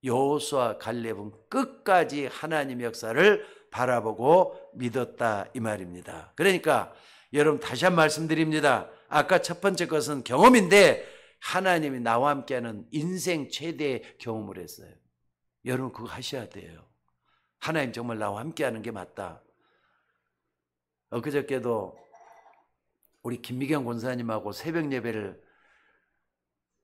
여호수아 갈렙은 끝까지 하나님의 역사를 바라보고 믿었다 이 말입니다. 그러니까 여러분 다시 한 말씀드립니다. 아까 첫 번째 것은 경험인데 하나님이 나와 함께하는 인생 최대의 경험을 했어요. 여러분 그거 하셔야 돼요. 하나님 정말 나와 함께하는 게 맞다. 엊그저께도 우리 김미경 권사님하고 새벽 예배를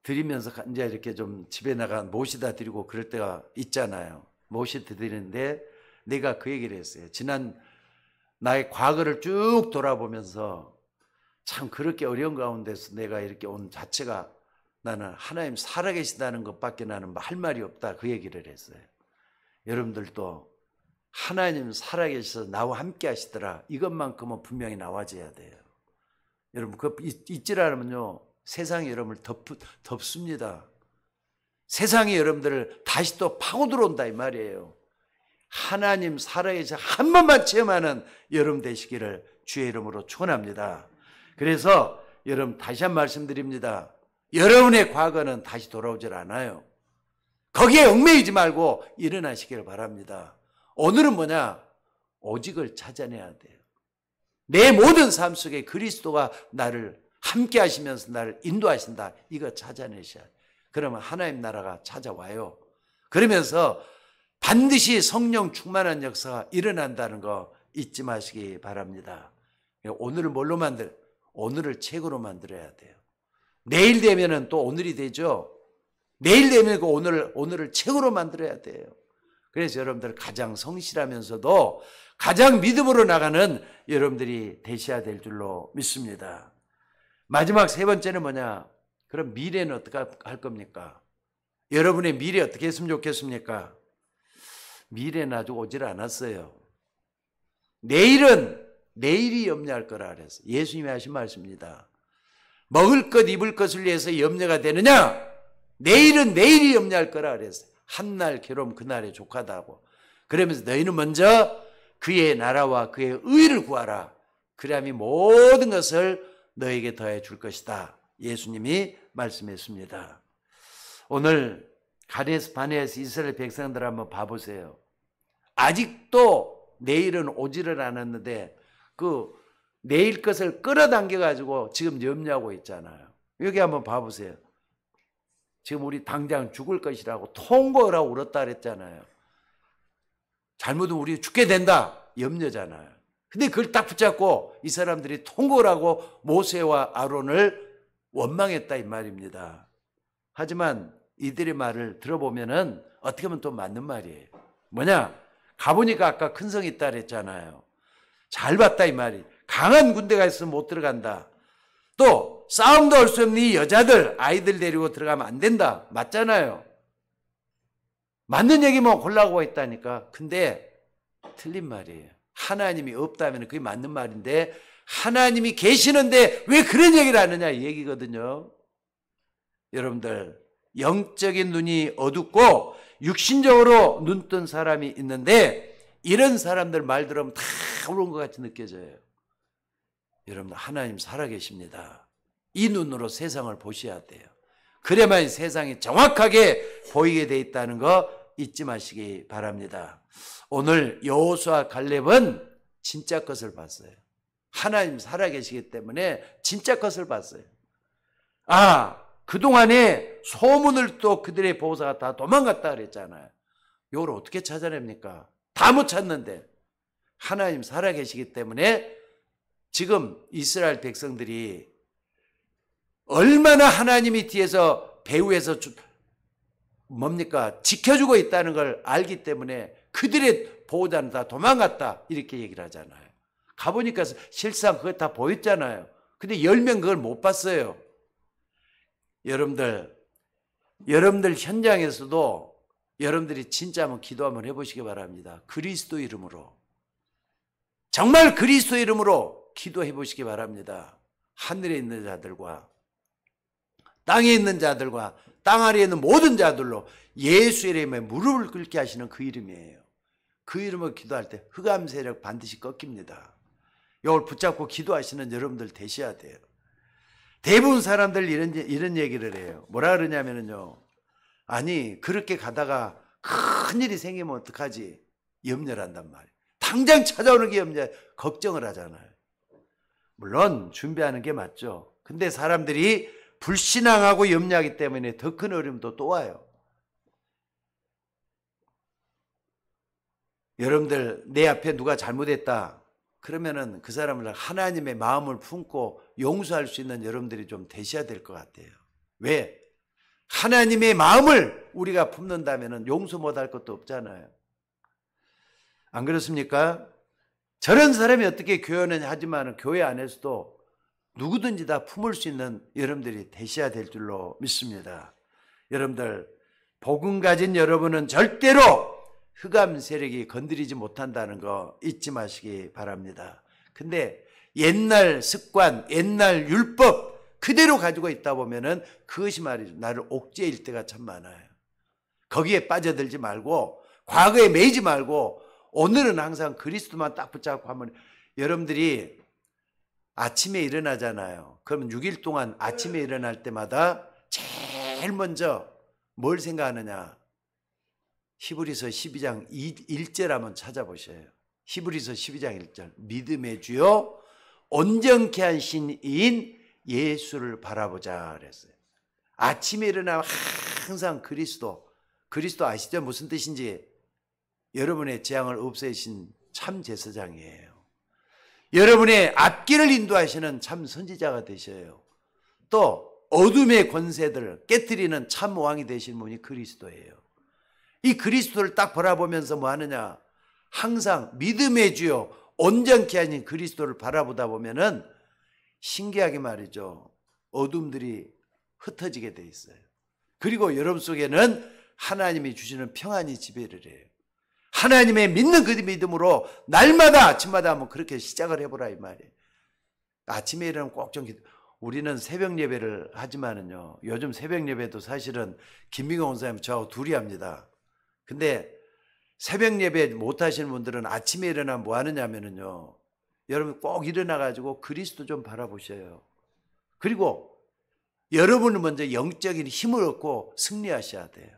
드리면서 이제 이렇게 좀 집에 나가 모시다 드리고 그럴 때가 있잖아요. 모시다 드리는데 내가 그 얘기를 했어요. 지난 나의 과거를 쭉 돌아보면서 참 그렇게 어려운 가운데서 내가 이렇게 온 자체가 나는 하나님 살아계신다는 것밖에 나는 할 말이 없다 그 얘기를 했어요. 여러분들도 하나님 살아계셔서 나와 함께 하시더라 이것만큼은 분명히 나와줘야 돼요. 여러분 그거 잊지 않으면요 세상이 여러분을 덮습니다. 세상이 여러분들을 다시 또 파고 들어온다 이 말이에요. 하나님 살아계셔 한 번만 체험하는 여러분 되시기를 주의 이름으로 축원합니다. 그래서 여러분 다시 한 말씀드립니다. 여러분의 과거는 다시 돌아오질 않아요. 거기에 얽매이지 말고 일어나시기를 바랍니다. 오늘은 뭐냐? 오직을 찾아내야 돼요. 내 모든 삶 속에 그리스도가 나를 함께 하시면서 나를 인도하신다. 이거 찾아내셔야 돼요. 그러면 하나님 나라가 찾아와요. 그러면서 반드시 성령 충만한 역사가 일어난다는 거 잊지 마시기 바랍니다. 오늘을 뭘로 오늘을 책으로 만들어야 돼요. 내일 되면은 또 오늘이 되죠. 내일 되면 그 오늘을 책으로 만들어야 돼요. 그래서 여러분들 가장 성실하면서도 가장 믿음으로 나가는 여러분들이 되셔야 될 줄로 믿습니다. 마지막 세 번째는 뭐냐? 그럼 미래는 어떻게 할 겁니까? 여러분의 미래 어떻게 했으면 좋겠습니까? 미래는 아직 오질 않았어요. 내일이 염려할 거라 그랬어요. 예수님이 하신 말씀입니다. 먹을 것 입을 것을 위해서 염려가 되느냐? 내일은 내일이 염려할 거라 그랬어요. 한날 괴로움 그날에 족하다고. 그러면서 너희는 먼저 그의 나라와 그의 의를 구하라. 그리하면 모든 것을 너에게 더해 줄 것이다. 예수님이 말씀했습니다. 오늘 가데스 바네아에서 이스라엘 백성들 한번 봐보세요. 아직도 내일은 오지를 않았는데 그 내일 것을 끌어당겨 가지고 지금 염려하고 있잖아요. 여기 한번 봐보세요. 지금 우리 당장 죽을 것이라고 통곡을 하고 울었다 그랬잖아요. 잘못은 우리 죽게 된다 염려잖아요. 근데 그걸 딱 붙잡고 이 사람들이 통곡을 하고 모세와 아론을 원망했다 이 말입니다. 하지만 이들의 말을 들어보면은 어떻게 보면 또 맞는 말이에요. 뭐냐? 가보니까 아까 큰 성이 있다 그랬잖아요. 잘 봤다 이 말이. 강한 군대가 있으면 못 들어간다. 또 싸움도 할 수 없는 이 여자들 아이들 데리고 들어가면 안 된다. 맞잖아요. 맞는 얘기만 골라고 했다니까. 근데 틀린 말이에요. 하나님이 없다면 그게 맞는 말인데 하나님이 계시는데 왜 그런 얘기를 하느냐 이 얘기거든요. 여러분들 영적인 눈이 어둡고 육신적으로 눈뜬 사람이 있는데 이런 사람들 말 들으면 다 옳은 것 같이 느껴져요. 여러분, 하나님 살아계십니다. 이 눈으로 세상을 보셔야 돼요. 그래야만 세상이 정확하게 보이게 돼 있다는 거 잊지 마시기 바랍니다. 오늘 여호수아 갈렙은 진짜 것을 봤어요. 하나님 살아계시기 때문에 진짜 것을 봤어요. 그동안에 소문을 또 그들의 보호자가 다 도망갔다 그랬잖아요. 이걸 어떻게 찾아냅니까? 다 못 찾는데 하나님 살아계시기 때문에 지금 이스라엘 백성들이 얼마나 하나님이 뒤에서 배후에서 지켜주고 있다는 걸 알기 때문에 그들의 보호자는 다 도망갔다 이렇게 얘기를 하잖아요. 가보니까 실상 그거 다 보였잖아요. 근데 10명 그걸 못 봤어요. 여러분들 현장에서도 여러분들이 진짜 한번 기도 한번 해보시기 바랍니다. 그리스도 이름으로, 정말 그리스도 이름으로 기도해 보시기 바랍니다. 하늘에 있는 자들과 땅에 있는 자들과 땅 아래에 있는 모든 자들로 예수의 이름에 무릎을 꿇게 하시는 그 이름이에요. 그 이름을 기도할 때 흑암 세력 반드시 꺾입니다. 이걸 붙잡고 기도하시는 여러분들 되셔야 돼요. 대부분 사람들 이런 얘기를 해요. 뭐라 그러냐면요, 그렇게 가다가 큰일이 생기면 어떡하지? 염려를 한단 말이에요. 당장 찾아오는 게 염려, 걱정을 하잖아요. 물론 준비하는 게 맞죠. 근데 사람들이 불신앙하고 염려하기 때문에 더 큰 어려움도 또 와요. 여러분들, 내 앞에 누가 잘못했다 그러면은 그 사람을 하나님의 마음을 품고 용서할 수 있는 여러분들이 좀 되셔야 될 것 같아요. 왜? 하나님의 마음을 우리가 품는다면은 용서 못할 것도 없잖아요. 안 그렇습니까? 저런 사람이 어떻게 교회는 하지만 교회 안에서도 누구든지 다 품을 수 있는 여러분들이 되셔야 될 줄로 믿습니다. 여러분들, 복음 가진 여러분은 절대로 흑암 세력이 건드리지 못한다는 거 잊지 마시기 바랍니다. 근데 옛날 습관, 옛날 율법 그대로 가지고 있다 보면은 그것이 말이죠, 나를 옥죄일 때가 참 많아요. 거기에 빠져들지 말고, 과거에 매이지 말고, 오늘은 항상 그리스도만 딱 붙잡고 하면, 여러분들이 아침에 일어나잖아요. 그러면 6일 동안 아침에 일어날 때마다 제일 먼저 뭘 생각하느냐? 히브리서 12장 1절 한번 찾아보셔요. 히브리서 12장 1절. 믿음의 주요 온전케 한 신인 예수를 바라보자 그랬어요. 아침에 일어나면 항상 그리스도 아시죠? 무슨 뜻인지? 여러분의 재앙을 없애신 참 제사장이에요. 여러분의 앞길을 인도하시는 참 선지자가 되셔요. 또 어둠의 권세들을 깨트리는 참 왕이 되신 분이 그리스도예요. 이 그리스도를 딱 바라보면서 뭐 하느냐? 항상 믿음의 주요 온전케 하신 그리스도를 바라보다 보면은 신기하게 말이죠, 어둠들이 흩어지게 돼 있어요. 그리고 여러분 속에는 하나님이 주시는 평안이 지배를 해요. 하나님의 믿는 그 믿음으로 날마다 아침마다 한번 그렇게 시작을 해보라 이 말이에요. 아침에 일어나면 꼭 좀 우리는 새벽 예배를 하지만은요, 요즘 새벽 예배도 사실은 김민경 원사님 저하고 둘이 합니다. 근데 새벽 예배 못 하시는 분들은 아침에 일어나면 뭐 하느냐면은요, 여러분 꼭 일어나가지고 그리스도 좀 바라보셔요. 그리고 여러분은 먼저 영적인 힘을 얻고 승리하셔야 돼요.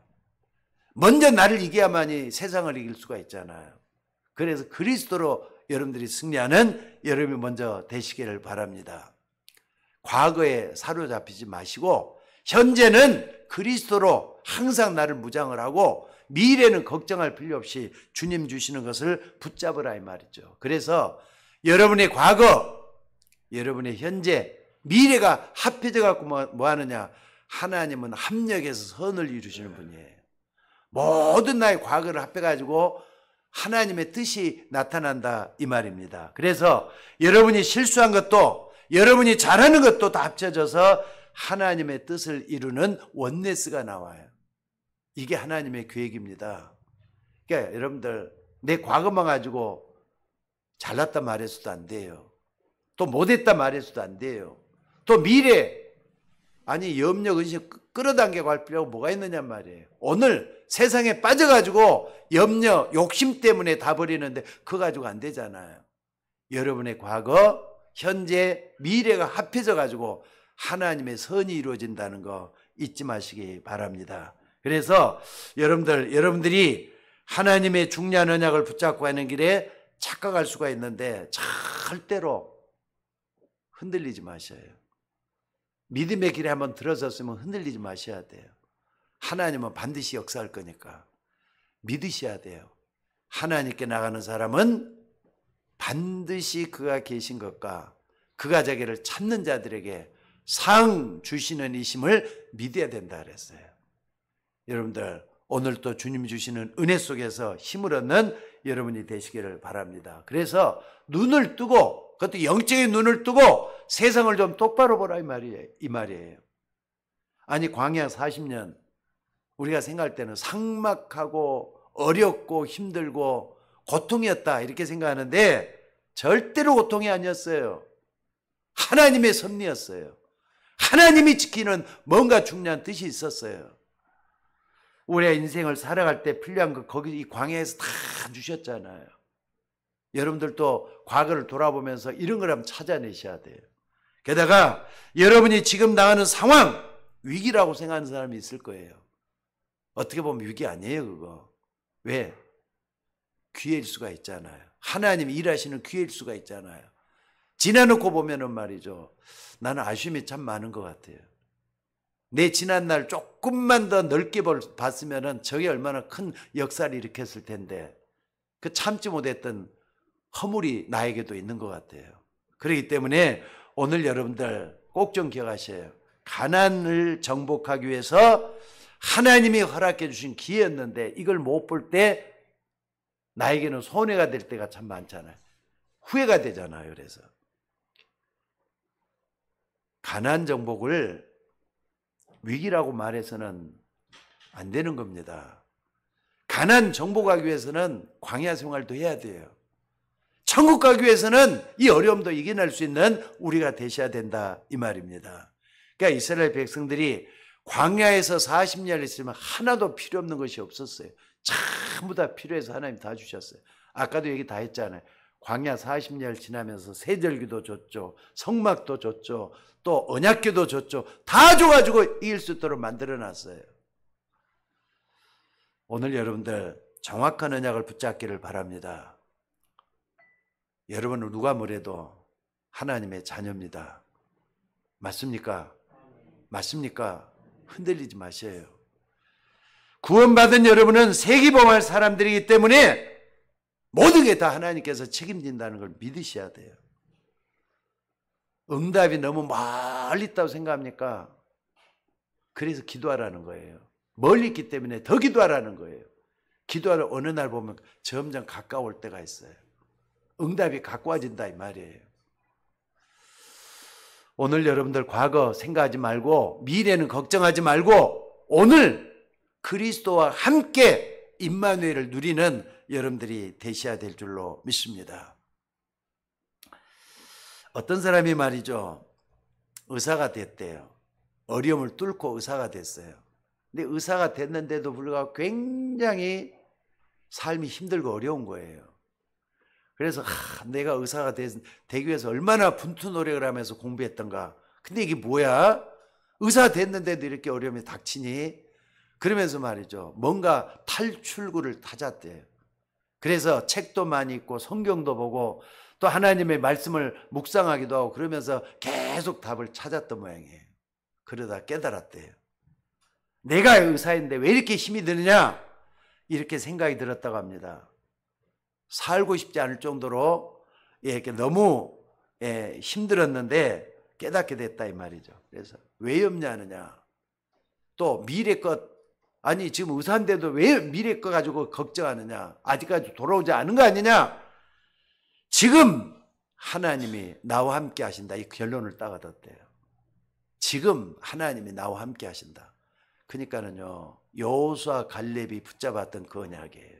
먼저 나를 이겨야만이 세상을 이길 수가 있잖아요. 그래서 그리스도로 여러분들이 승리하는 여러분이 먼저 되시기를 바랍니다. 과거에 사로잡히지 마시고 현재는 그리스도로 항상 나를 무장을 하고 미래는 걱정할 필요 없이 주님 주시는 것을 붙잡으라 이 말이죠. 그래서 여러분의 과거, 여러분의 현재, 미래가 합해져 갖고 뭐 하느냐? 하나님은 합력해서 선을 이루시는 분이에요. 모든 나의 과거를 합해가지고 하나님의 뜻이 나타난다 이 말입니다. 그래서 여러분이 실수한 것도 여러분이 잘하는 것도 다 합쳐져서 하나님의 뜻을 이루는 원네스가 나와요. 이게 하나님의 계획입니다. 그러니까 여러분들, 내 과거만 가지고 잘났다 말해서도 안 돼요. 또 못했다 말해서도 안 돼요. 또 미래, 염려, 근심 끌어당겨 갈 필요가 뭐가 있느냐 말이에요. 오늘 세상에 빠져가지고 염려, 욕심 때문에 다 버리는데 그거 가지고 안 되잖아요. 여러분의 과거, 현재, 미래가 합해져 가지고 하나님의 선이 이루어진다는 거 잊지 마시기 바랍니다. 그래서 여러분들이 하나님의 중요한 언약을 붙잡고 가는 길에 착각할 수가 있는데 절대로 흔들리지 마셔요. 믿음의 길에 한번 들어섰으면 흔들리지 마셔야 돼요. 하나님은 반드시 역사할 거니까 믿으셔야 돼요. 하나님께 나가는 사람은 반드시 그가 계신 것과 그가 자기를 찾는 자들에게 상 주시는 이심을 믿어야 된다 그랬어요. 여러분들 오늘 또 주님 주시는 은혜 속에서 힘을 얻는 여러분이 되시기를 바랍니다. 그래서 눈을 뜨고, 그것도 영적인 눈을 뜨고 세상을 좀 똑바로 보라 이 말이에요. 아니 광야 40년 우리가 생각할 때는 삭막하고 어렵고 힘들고 고통이었다 이렇게 생각하는데 절대로 고통이 아니었어요. 하나님의 섭리였어요. 하나님이 지키는 뭔가 중요한 뜻이 있었어요. 우리의 인생을 살아갈 때 필요한 거 거기 이 광야에서 다 주셨잖아요. 여러분들도 과거를 돌아보면서 이런 걸 한번 찾아내셔야 돼요. 게다가 여러분이 지금 당하는 상황, 위기라고 생각하는 사람이 있을 거예요. 어떻게 보면 위기 아니에요, 그거. 왜? 기회일 수가 있잖아요. 하나님이 일하시는 기회일 수가 있잖아요. 지나놓고 보면은 말이죠. 나는 아쉬움이 참 많은 것 같아요. 내 지난날 조금만 더 넓게 봤으면은 저게 얼마나 큰 역사를 일으켰을 텐데 그 참지 못했던 허물이 나에게도 있는 것 같아요. 그렇기 때문에 오늘 여러분들 꼭 좀 기억하셔요. 가난을 정복하기 위해서 하나님이 허락해 주신 기회였는데 이걸 못 볼 때 나에게는 손해가 될 때가 참 많잖아요. 후회가 되잖아요. 그래서 가난 정복을 위기라고 말해서는 안 되는 겁니다. 가난 정복하기 위해서는 광야 생활도 해야 돼요. 천국 가기 위해서는 이 어려움도 이겨낼 수 있는 우리가 되셔야 된다 이 말입니다. 그러니까 이스라엘 백성들이 광야에서 40년을 있으면 하나도 필요 없는 것이 없었어요. 전부 다 필요해서 하나님 다 주셨어요. 아까도 얘기 다 했잖아요. 광야 40년 지나면서 세절기도 줬죠. 성막도 줬죠. 또 언약궤도 줬죠. 다 줘가지고 이길 수 있도록 만들어놨어요. 오늘 여러분들 정확한 언약을 붙잡기를 바랍니다. 여러분은 누가 뭐래도 하나님의 자녀입니다. 맞습니까? 맞습니까? 흔들리지 마셔요. 구원받은 여러분은 세기범할 사람들이기 때문에 모든 게 다 하나님께서 책임진다는 걸 믿으셔야 돼요. 응답이 너무 멀리 있다고 생각합니까? 그래서 기도하라는 거예요. 멀리 있기 때문에 더 기도하라는 거예요. 기도하러 어느 날 보면 점점 가까울 때가 있어요. 응답이 가까워진다 이 말이에요. 오늘 여러분들 과거 생각하지 말고 미래는 걱정하지 말고 오늘 그리스도와 함께 임마누엘을 누리는 여러분들이 되셔야 될 줄로 믿습니다. 어떤 사람이 말이죠. 의사가 됐대요. 어려움을 뚫고 의사가 됐어요. 근데 의사가 됐는데도 불구하고 굉장히 삶이 힘들고 어려운 거예요. 그래서 내가 의사가 되기 위해서 얼마나 분투 노력을 하면서 공부했던가. 근데 이게 뭐야? 의사 됐는데도 이렇게 어려움이 닥치니? 그러면서 말이죠. 뭔가 탈출구를 찾았대요. 그래서 책도 많이 읽고 성경도 보고 또 하나님의 말씀을 묵상하기도 하고 그러면서 계속 답을 찾았던 모양이에요. 그러다 깨달았대요. 내가 의사인데 왜 이렇게 힘이 드느냐? 이렇게 생각이 들었다고 합니다. 살고 싶지 않을 정도로 이렇게 너무 힘들었는데 깨닫게 됐다 이 말이죠. 그래서 왜 염려하느냐? 또 미래 것 아니 지금 의사인데도 왜 미래 거 가지고 걱정하느냐? 아직까지 돌아오지 않은 거 아니냐? 지금 하나님이 나와 함께 하신다. 이 결론을 따가뒀대요. 지금 하나님이 나와 함께 하신다. 그러니까는요. 여호수아 갈렙이 붙잡았던 그 언약이에요.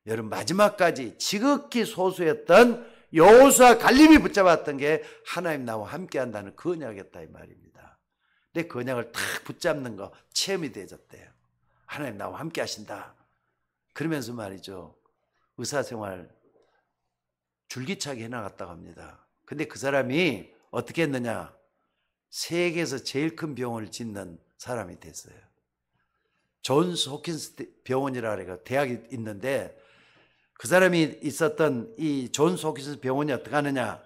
여러분 마지막까지 지극히 소수였던 여호수아 갈렙이 붙잡았던 게 하나님 나와 함께 한다는 그 언약이었다 이 말입니다. 근데 그 언약을 탁 붙잡는 거 체험이 되어졌대요. 하나님 나와 함께 하신다. 그러면서 말이죠. 의사생활 줄기차게 해나갔다고 합니다. 근데 그 사람이 어떻게 했느냐? 세계에서 제일 큰 병원을 짓는 사람이 됐어요. 존스 호킨스 병원이라 그래가 대학이 있는데 그 사람이 있었던 이 존스 호킨스 병원이 어떻게 하느냐?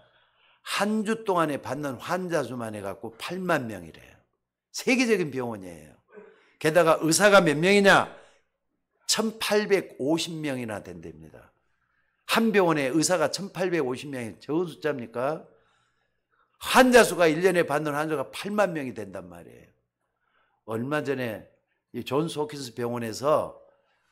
한 주 동안에 받는 환자 수만 해갖고 8만 명이래요. 세계적인 병원이에요. 게다가 의사가 몇 명이냐? 1850명이나 된답니다. 한 병원에 의사가 1850명이 적은 숫자입니까? 환자 수가 1년에 받는 환자가 8만 명이 된단 말이에요. 얼마 전에 이 존스 호킨스 병원에서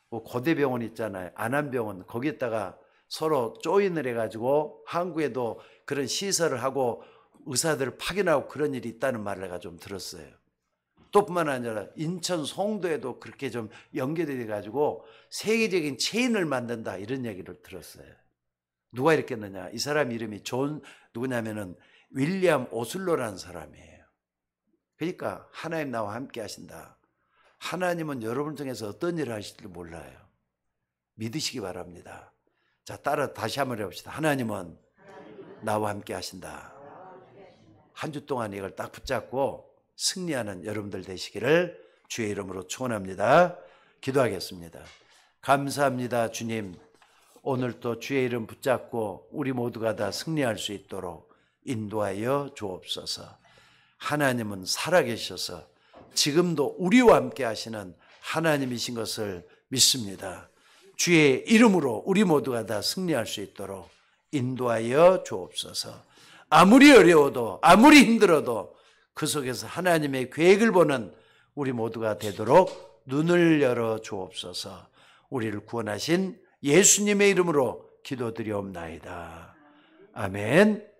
고대 병원 있잖아요. 안암병원 거기에다가 서로 조인을 해가지고 한국에도 그런 시설을 하고 의사들을 파견하고 그런 일이 있다는 말을 내가 좀 들었어요. 또 뿐만 아니라 인천 송도에도 그렇게 좀 연결이 돼가지고 세계적인 체인을 만든다 이런 얘기를 들었어요. 누가 이렇게 했느냐? 이 사람 이름이 누구냐면은 윌리엄 오슬로라는 사람이에요. 그러니까 하나님 나와 함께 하신다. 하나님은 여러분을 통해서 어떤 일을 하실지 몰라요. 믿으시기 바랍니다. 자, 따라 다시 한번 해봅시다. 하나님은 나와 함께 하신다. 한 주 동안 이걸 딱 붙잡고 승리하는 여러분들 되시기를 주의 이름으로 축원합니다. 기도하겠습니다. 감사합니다, 주님. 오늘 또 주의 이름 붙잡고 우리 모두가 다 승리할 수 있도록 인도하여 주옵소서. 하나님은 살아계셔서 지금도 우리와 함께 하시는 하나님이신 것을 믿습니다. 주의 이름으로 우리 모두가 다 승리할 수 있도록 인도하여 주옵소서. 아무리 어려워도 아무리 힘들어도 그 속에서 하나님의 계획을 보는 우리 모두가 되도록 눈을 열어 주옵소서. 우리를 구원하신 예수님의 이름으로 기도드리옵나이다. 아멘.